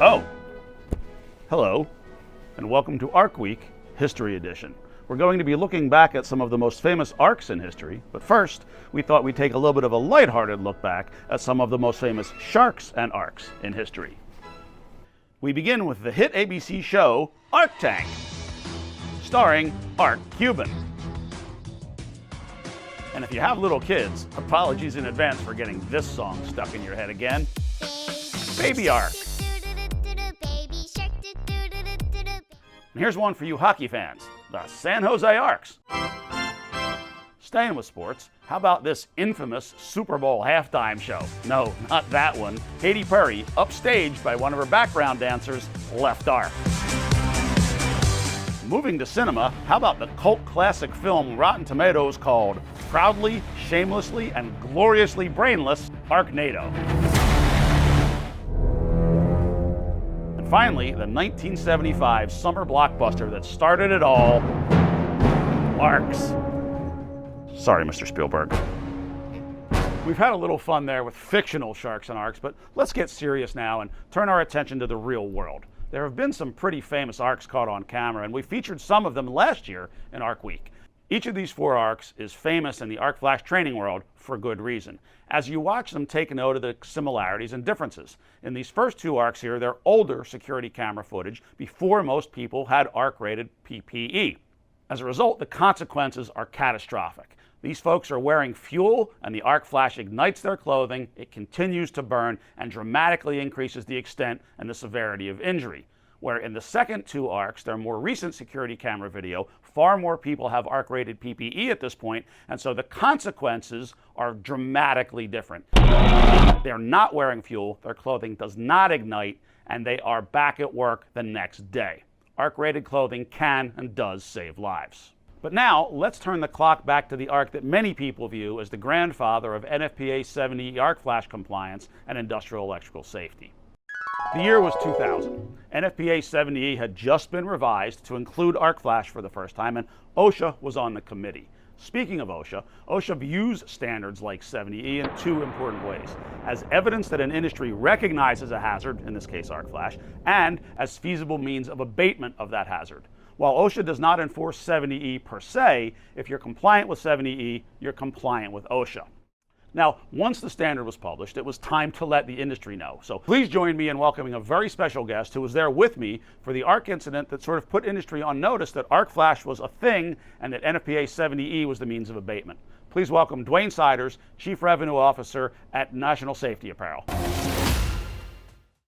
Oh, hello, and welcome to Ark Week History Edition. We're going to be looking back at some of the most famous arcs in history, but first, we thought we'd take a little bit of a lighthearted look back at some of the most famous sharks and arcs in history. We begin with the hit ABC show Ark Tank, starring Ark Cuban. And if you have little kids, apologies in advance for getting this song stuck in your head again. Baby Ark. And here's one for you hockey fans, the San Jose Arks. Staying with sports, how about this infamous Super Bowl halftime show? No, not that one. Katy Perry, upstaged by one of her background dancers, left Ark. Moving to cinema, how about the cult classic film Rotten Tomatoes called Proudly, Shamelessly, and Gloriously Brainless, Arknado. And finally, the 1975 summer blockbuster that started it all, Arks. Sorry, Mr. Spielberg. We've had a little fun there with fictional sharks and arcs, but let's get serious now and turn our attention to the real world. There have been some pretty famous arcs caught on camera, and we featured some of them last year in Ark Week. Each of these 4 arcs is famous in the Arc Flash training world for good reason. As you watch them, take note of the similarities and differences. In these first 2 arcs here, they're older security camera footage before most people had Arc-rated PPE. As a result, the consequences are catastrophic. These folks are wearing fuel, and the Arc Flash ignites their clothing, it continues to burn, and dramatically increases the extent and the severity of injury. Where in the second 2 arcs, their more recent security camera video, far more people have Arc-rated PPE at this point, and so the consequences are dramatically different. They're not wearing fuel, their clothing does not ignite, and they are back at work the next day. Arc-rated clothing can and does save lives. But now, let's turn the clock back to the Ark that many people view as the grandfather of NFPA 70E Arc Flash compliance and industrial electrical safety. The year was 2000. NFPA 70E had just been revised to include Arc Flash for the first time, and OSHA was on the committee. Speaking of OSHA, OSHA views standards like 70E in 2 important ways: as evidence that an industry recognizes a hazard, in this case Arc Flash, and as feasible means of abatement of that hazard. While OSHA does not enforce 70E per se, if you're compliant with 70E, you're compliant with OSHA. Now, once the standard was published, it was time to let the industry know. So please join me in welcoming a very special guest who was there with me for the Arc incident that sort of put industry on notice that Arc Flash was a thing and that NFPA 70E was the means of abatement. Please welcome Dwayne Siders, Chief Revenue Officer at National Safety Apparel.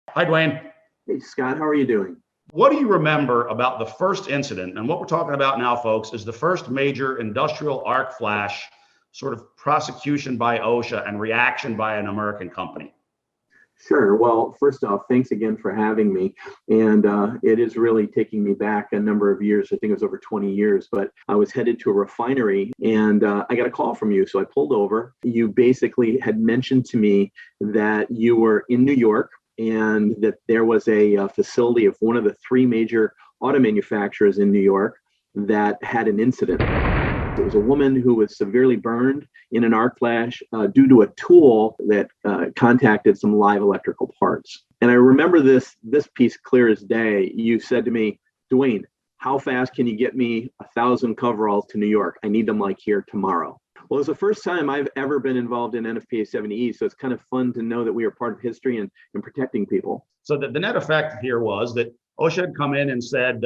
Hi, Dwayne. Hey, Scott, how are you doing? What do you remember about the first incident? And what we're talking about now, folks, is the first major industrial Arc Flash sort of prosecution by OSHA and reaction by an American company. Sure. Well, first off, thanks again for having me. And it is really taking me back a number of years. I think it was over 20 years, but I was headed to a refinery and I got a call from you. So I pulled over. You basically had mentioned to me that you were in New York and that there was a facility of one of the 3 major auto manufacturers in New York that had an incident. It was a woman who was severely burned in an arc flash due to a tool that contacted some live electrical parts. And I remember this piece clear as day. You said to me, Dwayne, how fast can you get me 1,000 coveralls to New York? I need them like here tomorrow. Well, it's the first time I've ever been involved in NFPA 70E, so it's kind of fun to know that we are part of history and protecting people. So the net effect here was that OSHA had come in and said,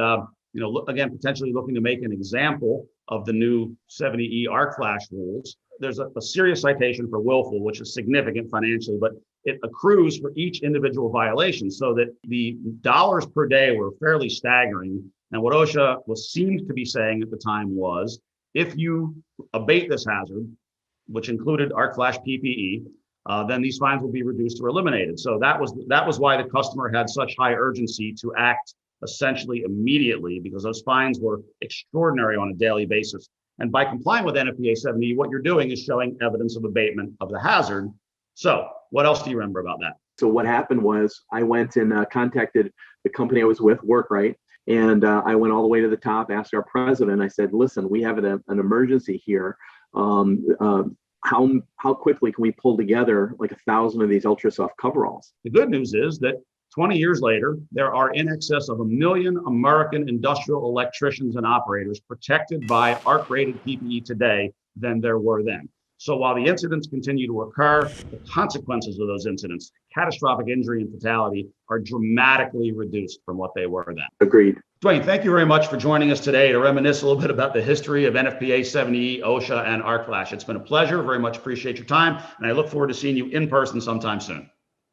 again, potentially looking to make an example of the new 70E Arc Flash rules. There's a serious citation for willful, which is significant financially, but it accrues for each individual violation, so that the dollars per day were fairly staggering. And what OSHA seemed to be saying at the time was, if you abate this hazard, which included Arc Flash PPE, then these fines will be reduced or eliminated. So that was why the customer had such high urgency to act essentially immediately, because those fines were extraordinary on a daily basis. And by complying with NFPA 70, what you're doing is showing evidence of abatement of the hazard. So what else do you remember about that? So what happened was I went and contacted the company I was with, WorkRight, and I went all the way to the top, asked our president, I said, listen, we have an emergency here. How quickly can we pull together like 1,000 of these ultra soft coveralls? The good news is that 20 years later, there are in excess of 1 million American industrial electricians and operators protected by ARC-rated PPE today than there were then. So while the incidents continue to occur, the consequences of those incidents, catastrophic injury and fatality, are dramatically reduced from what they were then. Agreed. Dwayne, thank you very much for joining us today to reminisce a little bit about the history of NFPA 70E, OSHA, and Arc Flash. It's been a pleasure. Very much appreciate your time, and I look forward to seeing you in person sometime soon.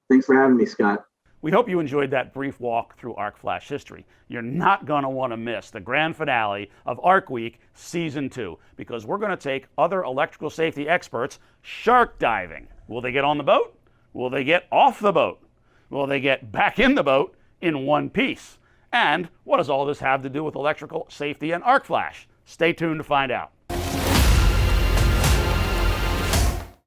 Thanks for having me, Scott. We hope you enjoyed that brief walk through Arc Flash history. You're not going to want to miss the grand finale of Arc Week Season 2, because we're going to take other electrical safety experts shark diving. Will they get on the boat? Will they get off the boat? Will they get back in the boat in one piece? And what does all this have to do with electrical safety and Arc Flash? Stay tuned to find out.